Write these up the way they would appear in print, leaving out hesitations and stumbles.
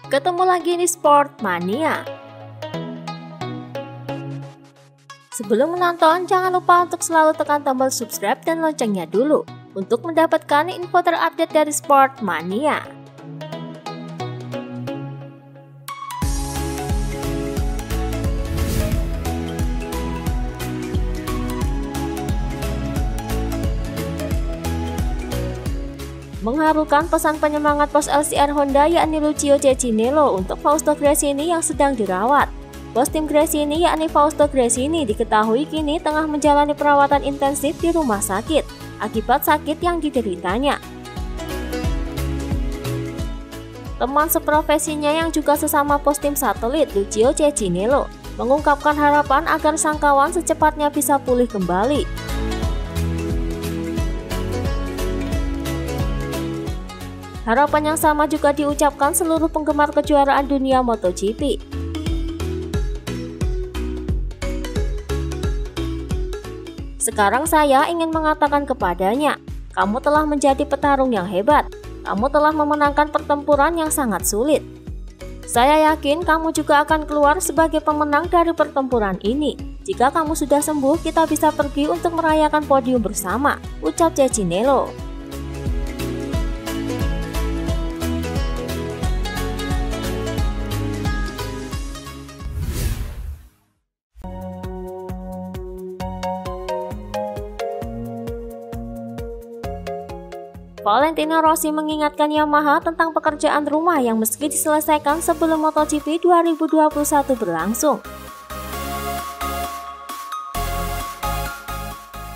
Ketemu lagi di Sport Mania. Sebelum menonton, jangan lupa untuk selalu tekan tombol subscribe dan loncengnya dulu untuk mendapatkan info terupdate dari Sport Mania. Mengharukan pesan penyemangat pos LCR Honda yakni Lucio Cecchinello untuk Fausto Gresini yang sedang dirawat. Bos tim Gresini yakni Fausto Gresini diketahui kini tengah menjalani perawatan intensif di rumah sakit akibat sakit yang dideritanya. Teman seprofesinya yang juga sesama pos tim satelit, Lucio Cecchinello, mengungkapkan harapan agar sang kawan secepatnya bisa pulih kembali. Harapan yang sama juga diucapkan seluruh penggemar kejuaraan dunia MotoGP. Sekarang saya ingin mengatakan kepadanya, kamu telah menjadi petarung yang hebat. Kamu telah memenangkan pertempuran yang sangat sulit. Saya yakin kamu juga akan keluar sebagai pemenang dari pertempuran ini. Jika kamu sudah sembuh, kita bisa pergi untuk merayakan podium bersama, ucap Cecchinello. Valentino Rossi mengingatkan Yamaha tentang pekerjaan rumah yang meski diselesaikan sebelum MotoGP 2021 berlangsung.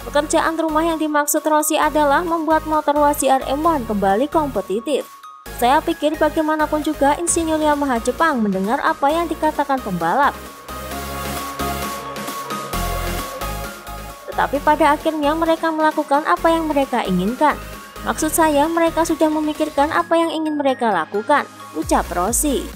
Pekerjaan rumah yang dimaksud Rossi adalah membuat motor WRC M1 kembali kompetitif. Saya pikir bagaimanapun juga insinyur Yamaha Jepang mendengar apa yang dikatakan pembalap. Tetapi pada akhirnya mereka melakukan apa yang mereka inginkan. Maksud saya, mereka sudah memikirkan apa yang ingin mereka lakukan, ucap Rossi.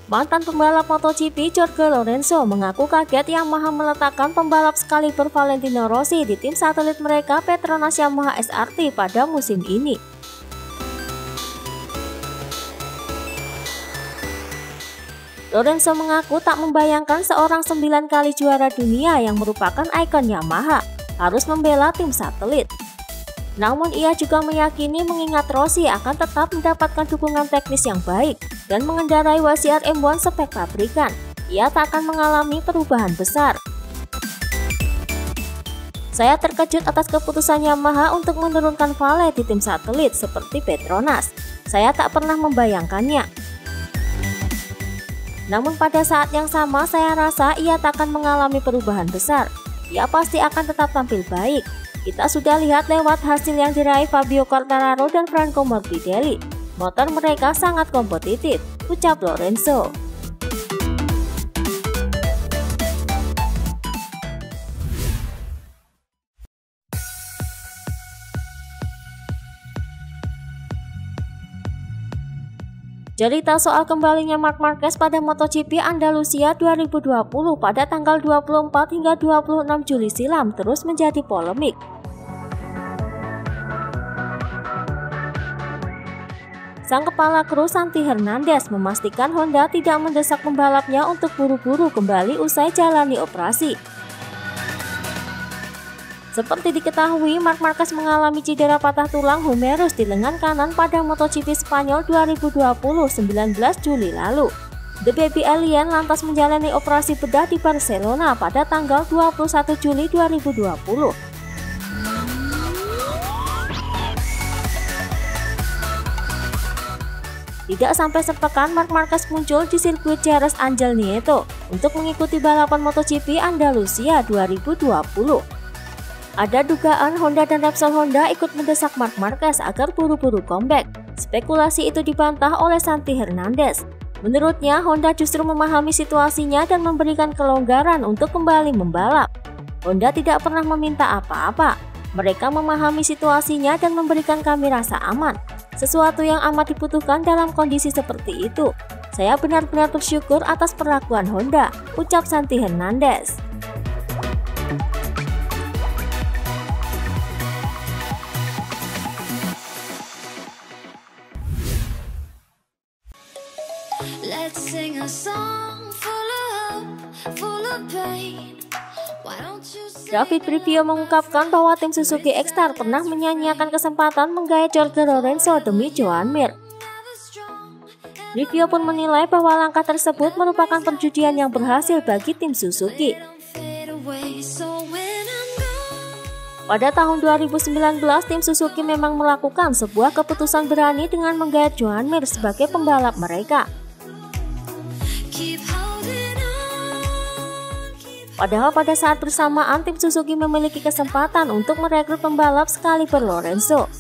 Mantan pembalap MotoGP Jorge Lorenzo mengaku kaget Yamaha meletakkan pembalap sekaliber Valentino Rossi di tim satelit mereka Petronas Yamaha SRT pada musim ini. Lorenzo mengaku tak membayangkan seorang 9 kali juara dunia yang merupakan ikon Yamaha harus membela tim satelit. Namun ia juga meyakini mengingat Rossi akan tetap mendapatkan dukungan teknis yang baik dan mengendarai WRC M1 spek pabrikan, ia tak akan mengalami perubahan besar. Saya terkejut atas keputusan Yamaha untuk menurunkan Vale di tim satelit seperti Petronas. Saya tak pernah membayangkannya. Namun pada saat yang sama saya rasa ia tak akan mengalami perubahan besar. Ia pasti akan tetap tampil baik. Kita sudah lihat lewat hasil yang diraih Fabio Quartararo dan Franco Morbidelli. Motor mereka sangat kompetitif, ucap Lorenzo. Cerita soal kembalinya Marc Marquez pada MotoGP Andalusia 2020 pada tanggal 24 hingga 26 Juli silam terus menjadi polemik. Sang kepala kru Santi Hernandez memastikan Honda tidak mendesak pembalapnya untuk buru-buru kembali usai jalani operasi. Seperti diketahui, Marc Marquez mengalami cedera patah tulang humerus di lengan kanan pada MotoGP Spanyol 2020 19 Juli lalu. The Baby Alien lantas menjalani operasi bedah di Barcelona pada tanggal 21 Juli 2020. Tidak sampai sepekan, Marc Marquez muncul di sirkuit Jerez Angel Nieto untuk mengikuti balapan MotoGP Andalusia 2020. Ada dugaan Honda dan Repsol Honda ikut mendesak Marc Marquez agar buru-buru comeback. Spekulasi itu dibantah oleh Santi Hernandez. Menurutnya, Honda justru memahami situasinya dan memberikan kelonggaran untuk kembali membalap. Honda tidak pernah meminta apa-apa. Mereka memahami situasinya dan memberikan kami rasa aman. Sesuatu yang amat dibutuhkan dalam kondisi seperti itu. Saya benar-benar bersyukur atas perlakuan Honda, ucap Santi Hernandez. Let's sing a song full of hope, full of pain. David Brivio mengungkapkan bahwa tim Suzuki X-Star pernah menyanyiakan kesempatan menggait Jorge Lorenzo demi Joan Mir. Brivio pun menilai bahwa langkah tersebut merupakan perjudian yang berhasil bagi tim Suzuki. Pada tahun 2019, tim Suzuki memang melakukan sebuah keputusan berani dengan menggait Joan Mir sebagai pembalap mereka. Padahal pada saat bersamaan tim Suzuki memiliki kesempatan untuk merekrut pembalap sekaliber Lorenzo.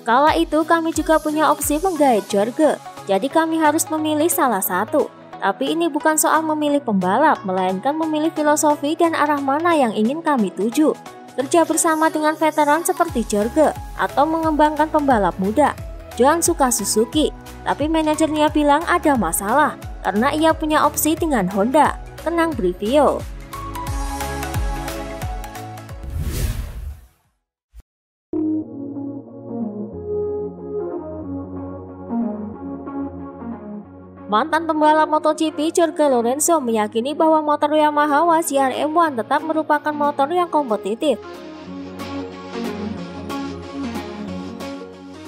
Kala itu kami juga punya opsi menggait Jorge, jadi kami harus memilih salah satu. Tapi ini bukan soal memilih pembalap, melainkan memilih filosofi dan arah mana yang ingin kami tuju. Kerja bersama dengan veteran seperti Jorge, atau mengembangkan pembalap muda. Joan suka Suzuki, tapi manajernya bilang ada masalah, karena ia punya opsi dengan Honda, tenang Brivio. Mantan pembalap MotoGP Jorge Lorenzo meyakini bahwa motor Yamaha YZR M1 tetap merupakan motor yang kompetitif.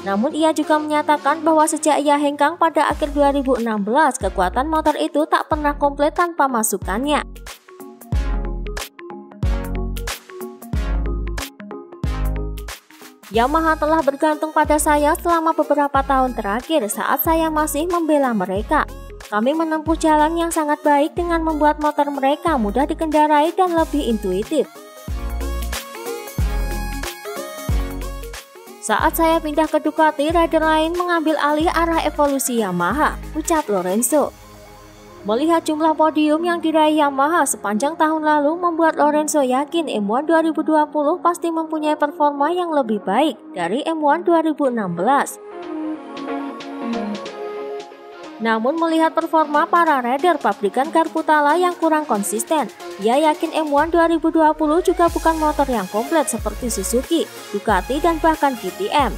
Namun ia juga menyatakan bahwa sejak ia hengkang pada akhir 2016, kekuatan motor itu tak pernah komplit tanpa masukannya. Yamaha telah bergantung pada saya selama beberapa tahun terakhir saat saya masih membela mereka. Kami menempuh jalan yang sangat baik dengan membuat motor mereka mudah dikendarai dan lebih intuitif. Saat saya pindah ke Ducati, rider lain mengambil alih arah evolusi Yamaha, ucap Lorenzo. Melihat jumlah podium yang diraih Yamaha sepanjang tahun lalu membuat Lorenzo yakin M1 2020 pasti mempunyai performa yang lebih baik dari M1 2016. Namun melihat performa para rider pabrikan Carputala yang kurang konsisten, ia yakin M1 2020 juga bukan motor yang komplit seperti Suzuki, Ducati, dan bahkan KTM.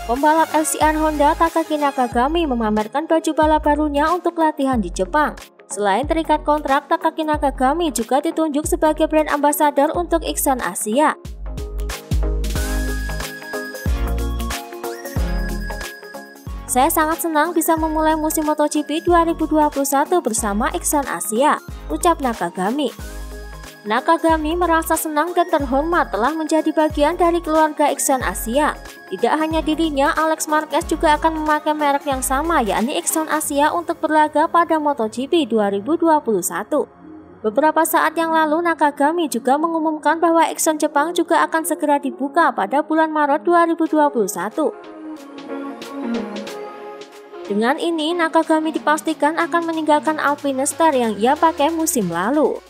Pembalap LCR Honda Takaki Nakagami memamerkan baju balap barunya untuk latihan di Jepang. Selain terikat kontrak, Takaki Nakagami juga ditunjuk sebagai brand ambassador untuk Exxon Asia. Saya sangat senang bisa memulai musim MotoGP 2021 bersama Exxon Asia, ucap Nakagami. Nakagami merasa senang dan terhormat telah menjadi bagian dari keluarga Exxon Asia. Tidak hanya dirinya, Alex Marquez juga akan memakai merek yang sama, yakni Exxon Asia, untuk berlaga pada MotoGP 2021. Beberapa saat yang lalu, Nakagami juga mengumumkan bahwa Exxon Jepang juga akan segera dibuka pada bulan Maret 2021. Dengan ini, Nakagami dipastikan akan meninggalkan Alpine Star yang ia pakai musim lalu.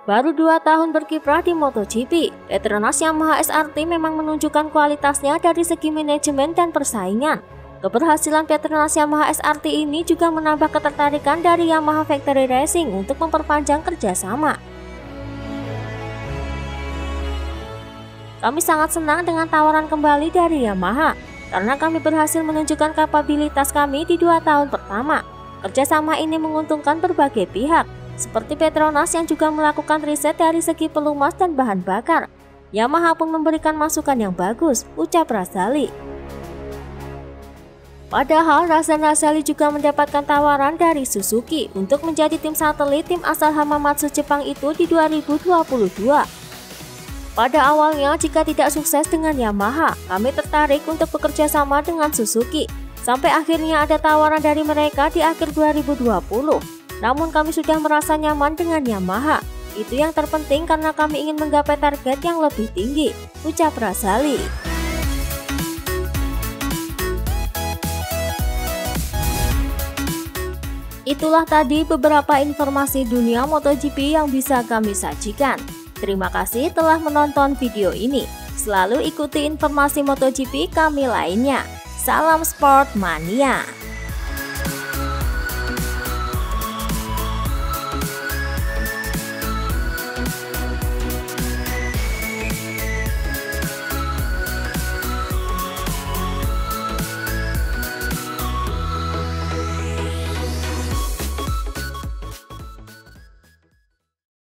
Baru 2 tahun berkiprah di MotoGP, Petronas Yamaha SRT memang menunjukkan kualitasnya dari segi manajemen dan persaingan. Keberhasilan Petronas Yamaha SRT ini juga menambah ketertarikan dari Yamaha Factory Racing untuk memperpanjang kerjasama. Kami sangat senang dengan tawaran kembali dari Yamaha, karena kami berhasil menunjukkan kapabilitas kami di 2 tahun pertama. Kerjasama ini menguntungkan berbagai pihak, seperti Petronas yang juga melakukan riset dari segi pelumas dan bahan bakar. Yamaha pun memberikan masukan yang bagus, ucap Razali. Padahal Razan Razali juga mendapatkan tawaran dari Suzuki untuk menjadi tim satelit tim asal Hamamatsu Jepang itu di 2022. Pada awalnya, jika tidak sukses dengan Yamaha, kami tertarik untuk bekerja sama dengan Suzuki. Sampai akhirnya ada tawaran dari mereka di akhir 2020. Namun kami sudah merasa nyaman dengan Yamaha. Itu yang terpenting karena kami ingin menggapai target yang lebih tinggi, ucap Razali. Itulah tadi beberapa informasi dunia MotoGP yang bisa kami sajikan. Terima kasih telah menonton video ini. Selalu ikuti informasi MotoGP kami lainnya. Salam Sport Mania.